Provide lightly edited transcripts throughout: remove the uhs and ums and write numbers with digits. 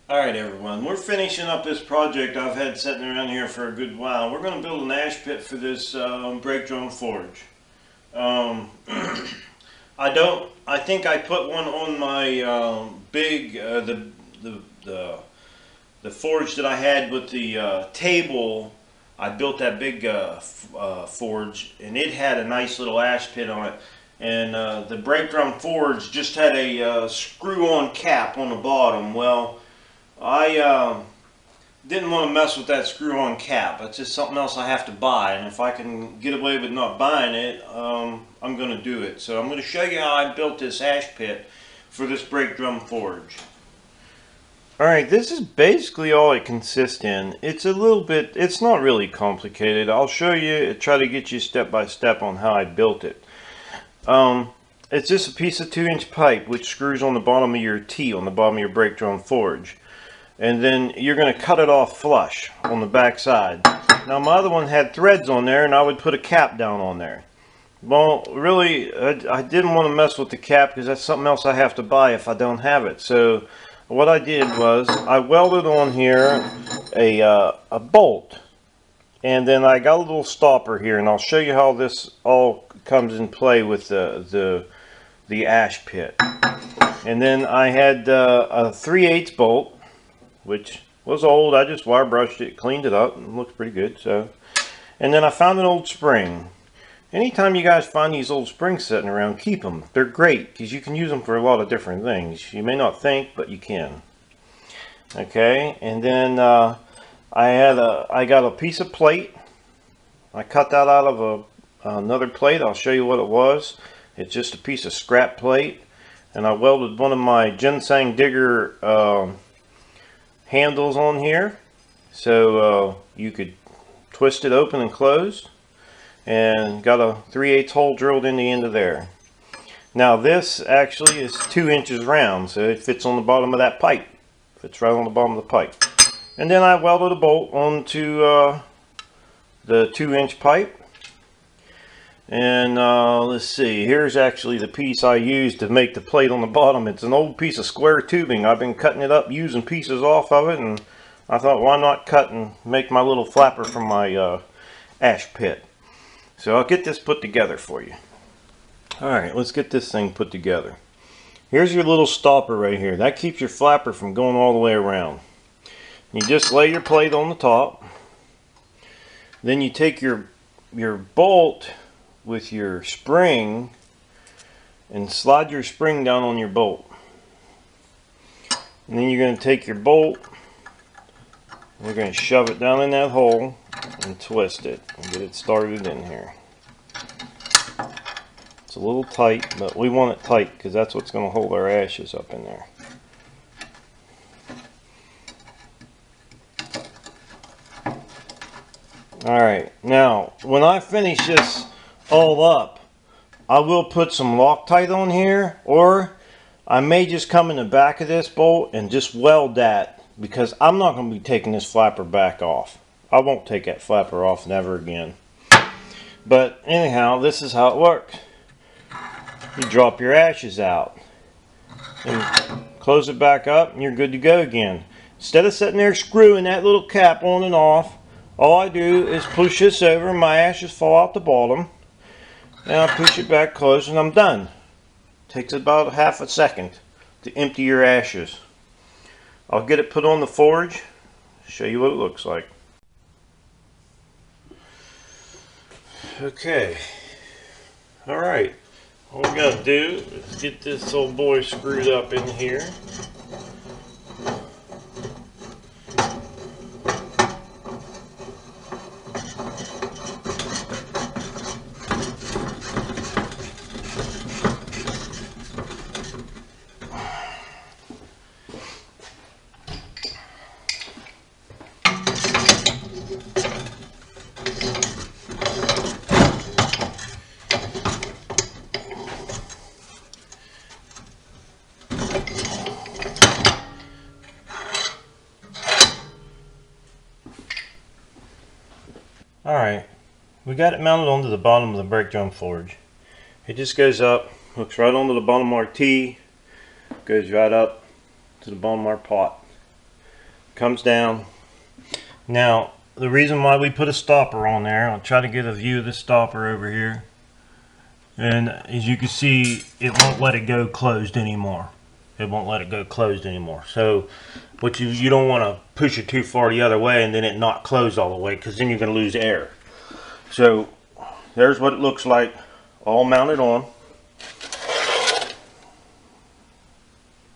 Alright everyone, we're finishing up this project I've had sitting around here for a good while. We're going to build an ash pit for this brake drum forge. I think I put one on my big, the forge that I had with the table. I built that big forge, and it had a nice little ash pit on it. And the brake drum forge just had a screw-on cap on the bottom. Well, I didn't want to mess with that screw-on cap. It's just something else I have to buy, and if I can get away with not buying it, I'm going to do it. So I'm going to show you how I built this ash pit for this brake drum forge. Alright, this is basically all it consists in. It's it's not really complicated. I'll show you, try to get you step by step on how I built it. It's just a piece of 2-inch pipe which screws on the bottom of your T, on the bottom of your brake drum forge. And then you're going to cut it off flush on the back side. Now my other one had threads on there, and I would put a cap down on there. Well, really, I didn't want to mess with the cap because that's something else I have to buy if I don't have it. So what I did was I welded on here a bolt, and then I got a little stopper here, and I'll show you how this all comes in play with the ash pit. And then I had a 3/8 bolt, which was old. I just wire brushed it, cleaned it up, and it looks pretty good. So, and then I found an old spring. Anytime you guys find these old springs sitting around, keep them. They're great because you can use them for a lot of different things. You may not think, but you can. Okay, and then I got a piece of plate. I cut that out of another plate. I'll show you what it was. It's just a piece of scrap plate, and I welded one of my ginseng digger handles on here, so you could twist it open and close, and got a 3/8 hole drilled in the end of there. Now this actually is 2 inches round, so it fits on the bottom of that pipe. Fits right on the bottom of the pipe. And then I welded a bolt onto the 2-inch pipe. And let's see, here's actually the piece I used to make the plate on the bottom. It's an old piece of square tubing. I've been cutting it up, using pieces off of it, and I thought, why not cut and make my little flapper for my ash pit. So I'll get this put together for you. Alright, let's get this thing put together. Here's your little stopper right here. That keeps your flapper from going all the way around. You just lay your plate on the top. Then you take your bolt with your spring and slide your spring down on your bolt. And then you're going to take your bolt, we're going to shove it down in that hole and twist it and get it started in here. It's a little tight, but we want it tight because that's what's going to hold our ashes up in there. Alright, now when I finish this all up, I will put some Loctite on here, or I may just come in the back of this bolt and just weld that, because I'm not going to be taking this flapper back off. I won't take that flapper off never again. But anyhow, this is how it works. You drop your ashes out and close it back up, and you're good to go again. Instead of sitting there screwing that little cap on and off, all I do is push this over and my ashes fall out the bottom. And I push it back close and I'm done. Takes about half a second to empty your ashes. I'll get it put on the forge, show you what it looks like. Okay. Alright. All we gotta do is get this old boy screwed up in here. Alright, we got it mounted onto the bottom of the brake drum forge. It just goes up, hooks right onto the bottom of our T, goes right up to the bottom of our pot. Comes down. Now, the reason why we put a stopper on there, I'll try to get a view of the stopper over here. And as you can see, it won't let it go closed anymore. It won't let it go closed anymore. So what you don't want to push it too far the other way and then it not close all the way, because then you're going to lose air. So there's what it looks like all mounted on.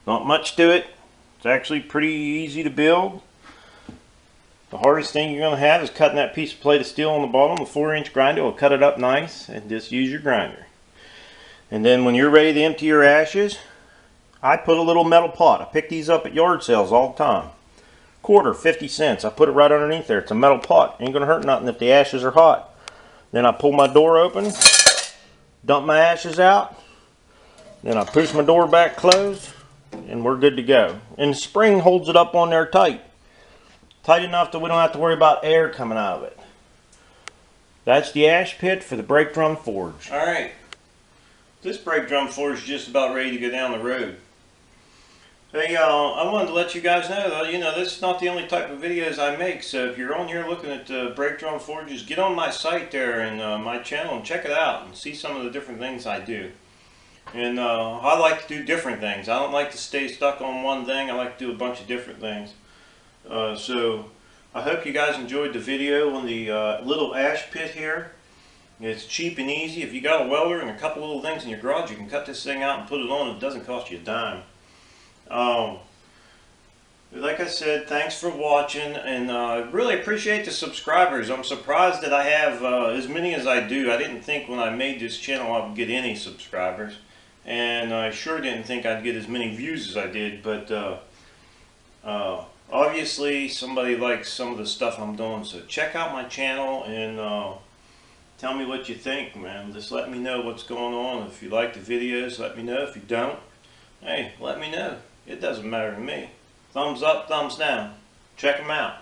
Not much to it. It's actually pretty easy to build. The hardest thing you're going to have is cutting that piece of plate of steel on the bottom. The 4-inch grinder will cut it up nice, and just use your grinder. And then when you're ready to empty your ashes, I put a little metal pot. I pick these up at yard sales all the time. Quarter, 50 cents. I put it right underneath there. It's a metal pot. Ain't going to hurt nothing if the ashes are hot. Then I pull my door open, dump my ashes out. Then I push my door back closed, and we're good to go. And the spring holds it up on there tight. Tight enough that we don't have to worry about air coming out of it. That's the ash pit for the brake drum forge. Alright, this brake drum forge is just about ready to go down the road. Hey, I wanted to let you guys know though, this is not the only type of videos I make, so if you're on here looking at brake drum forges, get on my site there and my channel and check it out and see some of the different things I do. And I like to do different things. I don't like to stay stuck on one thing. I like to do a bunch of different things. So I hope you guys enjoyed the video on the little ash pit here. It's cheap and easy. If you got a welder and a couple little things in your garage, you can cut this thing out and put it on. It doesn't cost you a dime. Like I said, thanks for watching, and I really appreciate the subscribers. I'm surprised that I have as many as I do. I didn't think when I made this channel I would get any subscribers, and I sure didn't think I'd get as many views as I did, but obviously somebody likes some of the stuff I'm doing, so check out my channel and tell me what you think, man. Just let me know what's going on. If you like the videos, let me know. If you don't, hey, let me know. It doesn't matter to me. Thumbs up, thumbs down. Check them out.